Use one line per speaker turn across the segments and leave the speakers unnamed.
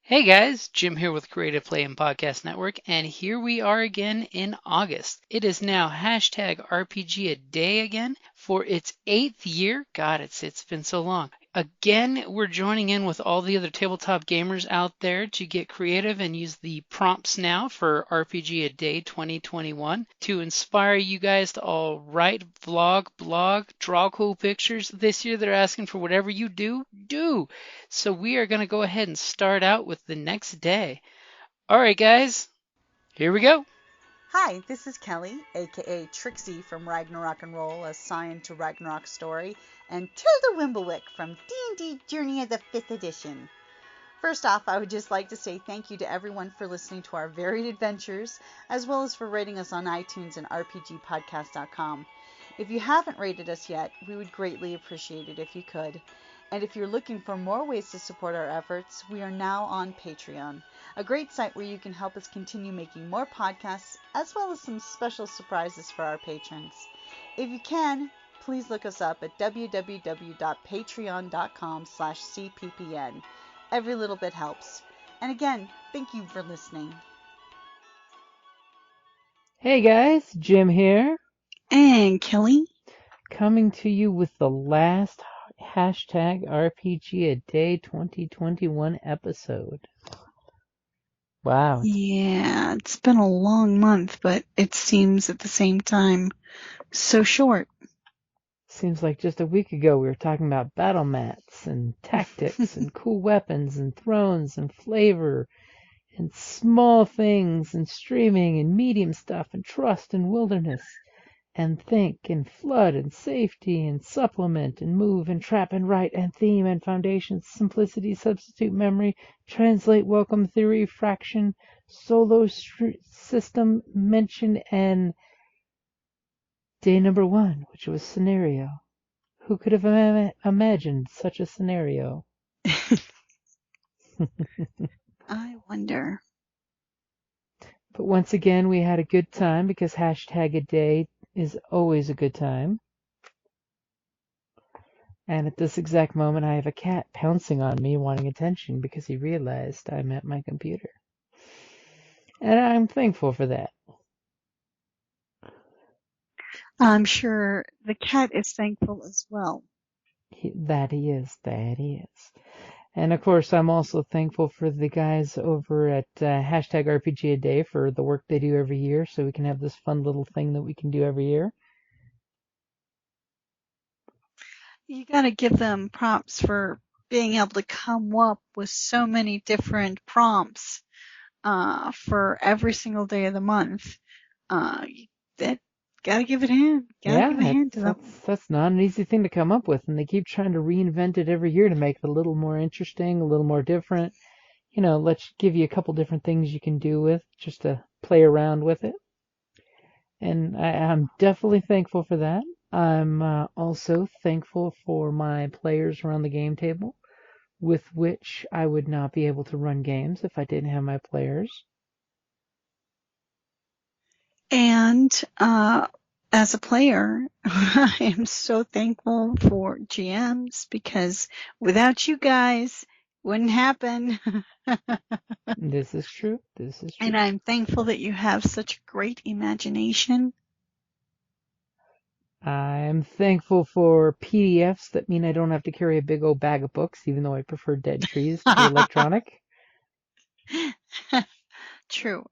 Hey guys, Jim here with Creative Play and Podcast Network, and here we are again in August. It is now hashtag RPGaDay again for its 8th year. God, it's been so long. Again, we're joining in with all the other tabletop gamers out there to get creative and use the prompts now for RPGaDay 2021 to inspire you guys to all write, vlog, blog, draw cool pictures. This year they're asking for whatever you do. So we are going to go ahead and start out with the next day. All right, guys, here we go.
Hi, this is Kelly, aka Trixie from Ragnarok and Roll, assigned to Ragnarok Story, and Tilda Wimblewick from D&D Journey of the 5th Edition. First off, I would just like to say thank you to everyone for listening to our varied adventures, as well as for rating us on iTunes and RPGpodcast.com. If you haven't rated us yet, we would greatly appreciate it if you could. And if you're looking for more ways to support our efforts, we are now on Patreon, a great site where you can help us continue making more podcasts, as well as some special surprises for our patrons. If you can, please look us up at www.patreon.com/cppn. Every little bit helps. And again, thank you for listening.
Hey guys, Jim here,
And Kelly.
coming to you with the last hashtag RPGaDay 2021 episode. Wow.
Yeah, it's been a long month, but it seems at the same time so short.
Seems like just a week ago we were talking about battle mats and tactics and cool weapons and thrones and flavor and small things and streaming and medium stuff and trust and wilderness and think and flood and safety and supplement and move and trap and write and theme and foundation, simplicity, substitute memory, translate, welcome, theory, fraction, solo system, mention, and day number 1, which was scenario. Who could have imagined such a scenario?
I wonder.
But once again, we had a good time because #aday is always a good time. And at this exact moment, I have a cat pouncing on me, wanting attention because he realized I'm at my computer. And I'm thankful for that.
I'm sure the cat is thankful as well.
That he is. And of course, I'm also thankful for the guys over at #RPGaDay for the work they do every year so we can have this fun little thing that we can do every year.
You got to give them prompts for being able to come up with so many different prompts for every single day of the month. That gotta give it a hand. Gotta give a hand to them.
That's not an easy thing to come up with, and they keep trying to reinvent it every year to make it a little more interesting, a little more different. You know, let's give you a couple different things you can do with just to play around with it. And I'm definitely thankful for that. I'm also thankful for my players around the game table, with which I would not be able to run games if I didn't have my players.
And as a player, I am so thankful for GMs because without you guys, wouldn't happen.
This is true.
And I'm thankful that you have such great imagination.
I'm thankful for PDFs that mean I don't have to carry a big old bag of books, even though I prefer dead trees to electronic.
True.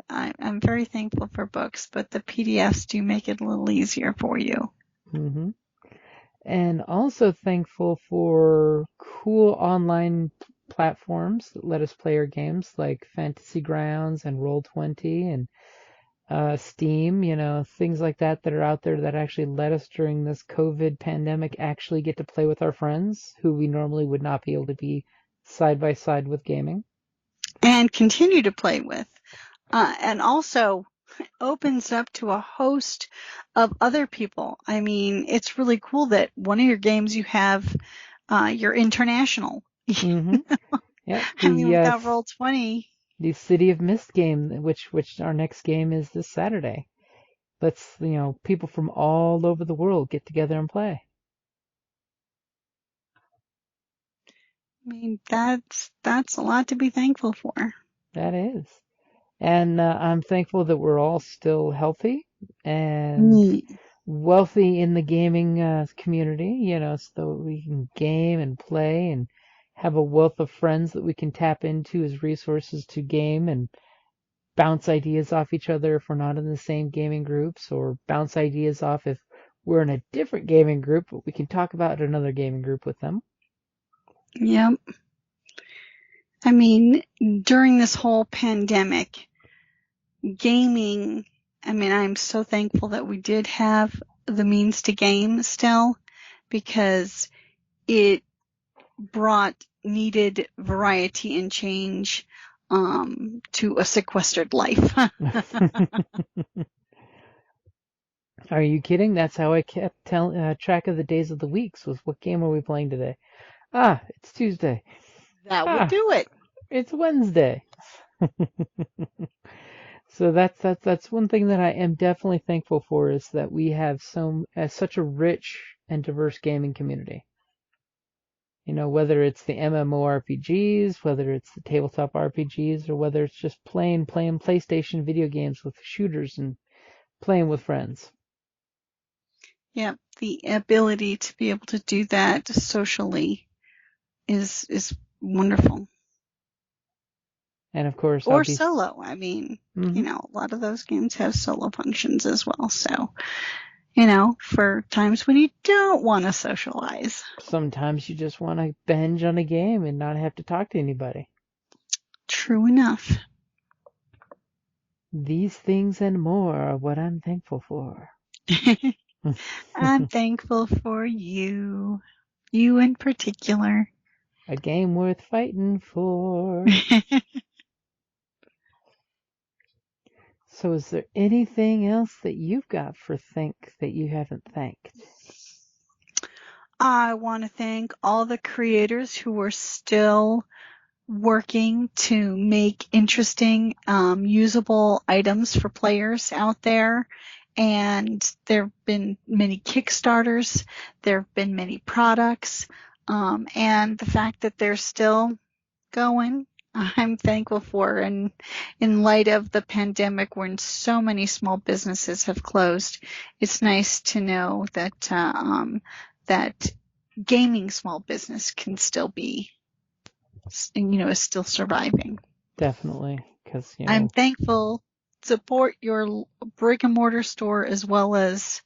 I'm very thankful for books, but the PDFs do make it a little easier for you.
Mm-hmm. And also thankful for cool online platforms that let us play our games like Fantasy Grounds and Roll20 and Steam, you know, things like that that are out there that actually let us during this COVID pandemic actually get to play with our friends who we normally would not be able to be side by side with gaming.
And continue to play with. And also opens up to a host of other people. I mean, it's really cool that one of your games you have, you're international.
Mm-hmm. Yep.
I mean, without Roll20.
The City of Mist game, which our next game is this Saturday. Let's, you know, people from all over the world get together and play.
I mean, that's a lot to be thankful for.
That is. And I'm thankful that we're all still healthy and wealthy in the gaming community, so that we can game and play and have a wealth of friends that we can tap into as resources to game and bounce ideas off each other if we're not in the same gaming groups, or bounce ideas off if we're in a different gaming group, but we can talk about another gaming group with them.
Yep. I mean, during this whole pandemic, gaming, I mean, I'm so thankful that we did have the means to game still, because it brought needed variety and change to a sequestered life.
Are you kidding? That's how I kept track of the days of the weeks, was what game are we playing today? Ah, it's Tuesday.
That would do it.
It's Wednesday. So that's one thing that I am definitely thankful for, is that we have such a rich and diverse gaming community. Whether it's the MMORPGs, whether it's the tabletop RPGs, or whether it's just playing PlayStation video games with shooters and playing with friends.
Yeah, the ability to be able to do that socially is wonderful.
And of course,
or solo. I mean,
mm-hmm.
A lot of those games have solo functions as well. So, for times when you don't want to socialize.
Sometimes you just want to binge on a game and not have to talk to anybody.
True enough.
These things and more are what I'm thankful for.
I'm thankful for you. You in particular.
A game worth fighting for. So is there anything else that you've got for think that you haven't thanked?
I want to thank all the creators who are still working to make interesting, usable items for players out there. And there have been many Kickstarters, there have been many products, and the fact that they're still going, I'm thankful for. And in light of the pandemic, when so many small businesses have closed, it's nice to know that that gaming small business can still be, is still surviving.
Definitely, because
I'm thankful. Support your brick and mortar store as well as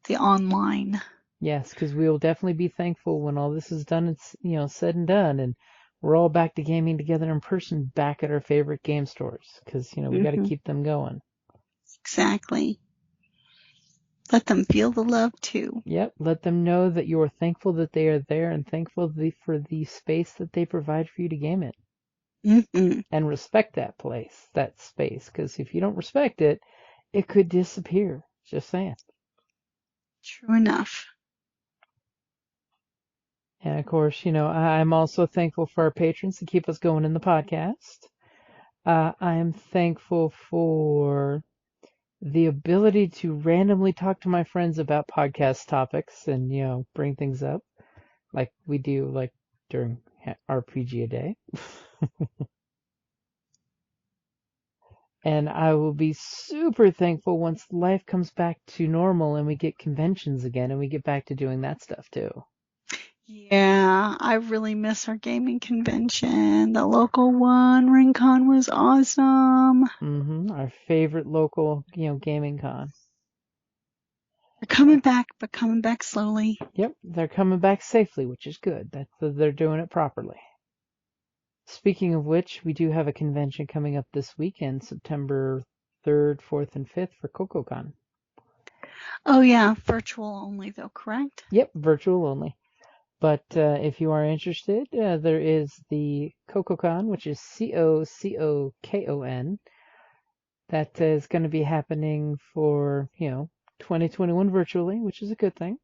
the online.
Yes, because we will definitely be thankful when all this is done. It's said and done, and we're all back to gaming together in person, back at our favorite game stores. Because we got to keep them going.
Exactly. Let them feel the love too.
Yep, let them know that you are thankful that they are there, and thankful for the space that they provide for you to game it.
Mm-hmm.
And respect that space, because if you don't respect it, it could disappear. Just saying.
True enough.
And of course, I'm also thankful for our patrons to keep us going in the podcast. I am thankful for the ability to randomly talk to my friends about podcast topics and, bring things up like we do, like during RPGaDay. And I will be super thankful once life comes back to normal and we get conventions again and we get back to doing that stuff too.
Yeah, I really miss our gaming convention. The local one, RingCon, was awesome.
Mm-hmm. Our favorite local, gaming con.
They're coming back, but coming back slowly.
Yep, they're coming back safely, which is good. They're doing it properly. Speaking of which, we do have a convention coming up this weekend, September 3rd, 4th, and 5th for CocoCon.
Oh yeah, virtual only though, correct?
Yep, virtual only. But if you are interested, there is the CocoCon, which is COCOKON. That is going to be happening for, 2021 virtually, which is a good thing.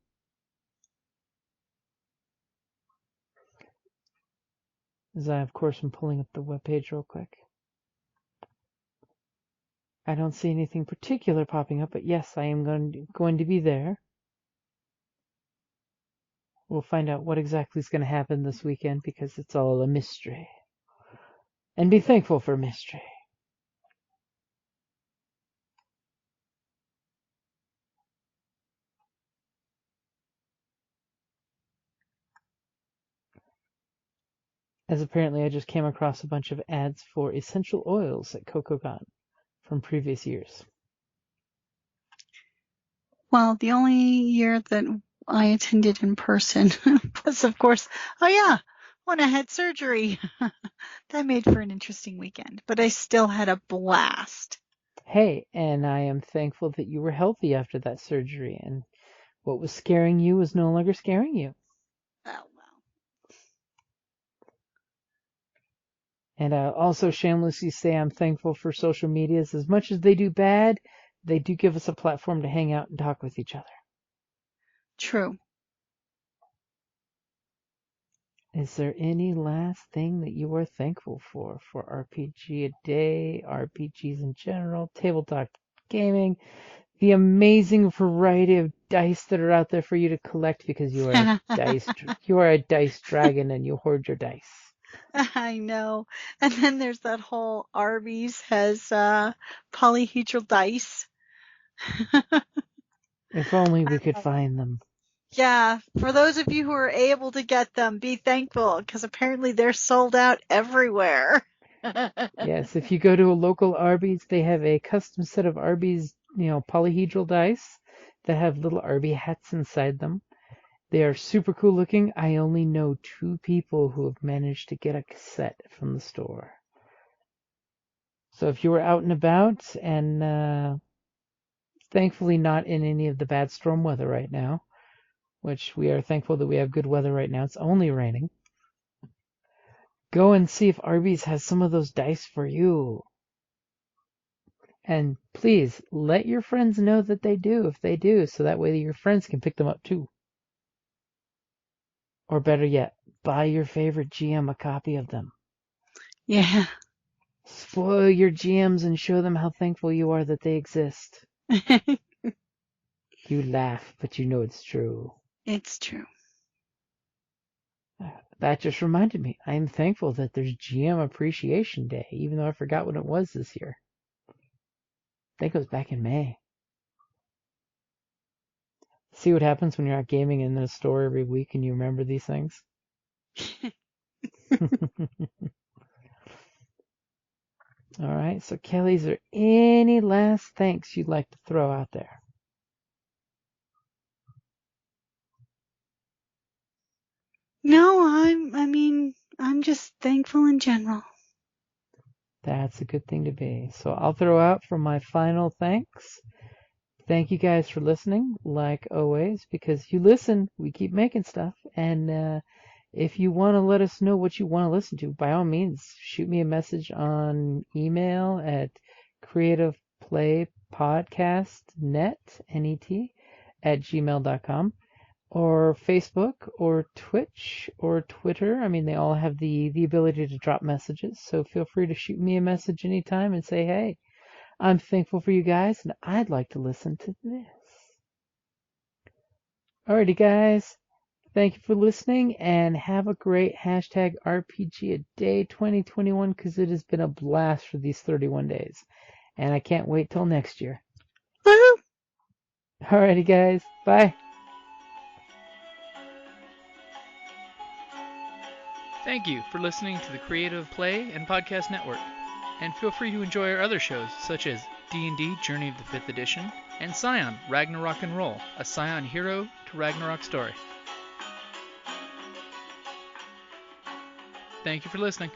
As I, of course, am pulling up the webpage real quick. I don't see anything particular popping up, but yes, I am going to be there. We'll find out what exactly is going to happen this weekend because it's all a mystery. And be thankful for mystery. As apparently I just came across a bunch of ads for essential oils at CocoCon from previous years.
Well, the only year that I attended in person was, of course, when I had surgery. That made for an interesting weekend, but I still had a blast.
Hey, and I am thankful that you were healthy after that surgery, and what was scaring you was no longer scaring you.
Oh, well.
And I'll also shamelessly say I'm thankful for social medias. As much as they do bad, they do give us a platform to hang out and talk with each other.
True.
Is there any last thing that you are thankful for RPGaDay, RPGs in general, tabletop gaming, the amazing variety of dice that are out there for you to collect because you are a dice dragon and you hoard your dice.
I know. And then there's that whole Arby's has polyhedral dice.
If only we could find them.
Yeah, for those of you who are able to get them, be thankful because apparently they're sold out everywhere.
Yes, if you go to a local Arby's, they have a custom set of Arby's, polyhedral dice that have little Arby hats inside them. They are super cool looking. I only know 2 people who have managed to get a set from the store. So if you were out and about and thankfully not in any of the bad storm weather right now, which we are thankful that we have good weather right now. It's only raining. Go and see if Arby's has some of those dice for you. And please let your friends know that they do, if they do, so that way your friends can pick them up too. Or better yet, buy your favorite GM a copy of them.
Yeah.
Spoil your GMs and show them how thankful you are that they exist. You laugh, but you know it's true.
It's true.
That just reminded me. I am thankful that there's GM Appreciation Day, even though I forgot what it was this year. I think it was back in May. See what happens when you're out gaming in the store every week and you remember these things? All right, so Kelly, is there any last thanks you'd like to throw out there?
No, I'm just thankful in general.
That's a good thing to be. So I'll throw out for my final thanks. Thank you guys for listening, like always, because you listen, we keep making stuff. And if you want to let us know what you want to listen to, by all means, shoot me a message on email at creativeplaypodcastnet@gmail.com, or Facebook or Twitch or Twitter. I mean, they all have the ability to drop messages, so feel free to shoot me a message anytime and say, hey, I'm thankful for you guys, and I'd like to listen to this. Alrighty, guys. Thank you for listening, and have a great hashtag RPGaDay2021, because it has been a blast for these 31 days. And I can't wait till next year.
Woo!
Alrighty, guys. Bye.
Thank you for listening to the Creative Play and Podcast Network. And feel free to enjoy our other shows, such as D&D Journey of the 5th Edition and Scion Ragnarok and Roll, a Scion hero to Ragnarok story. Thank you for listening.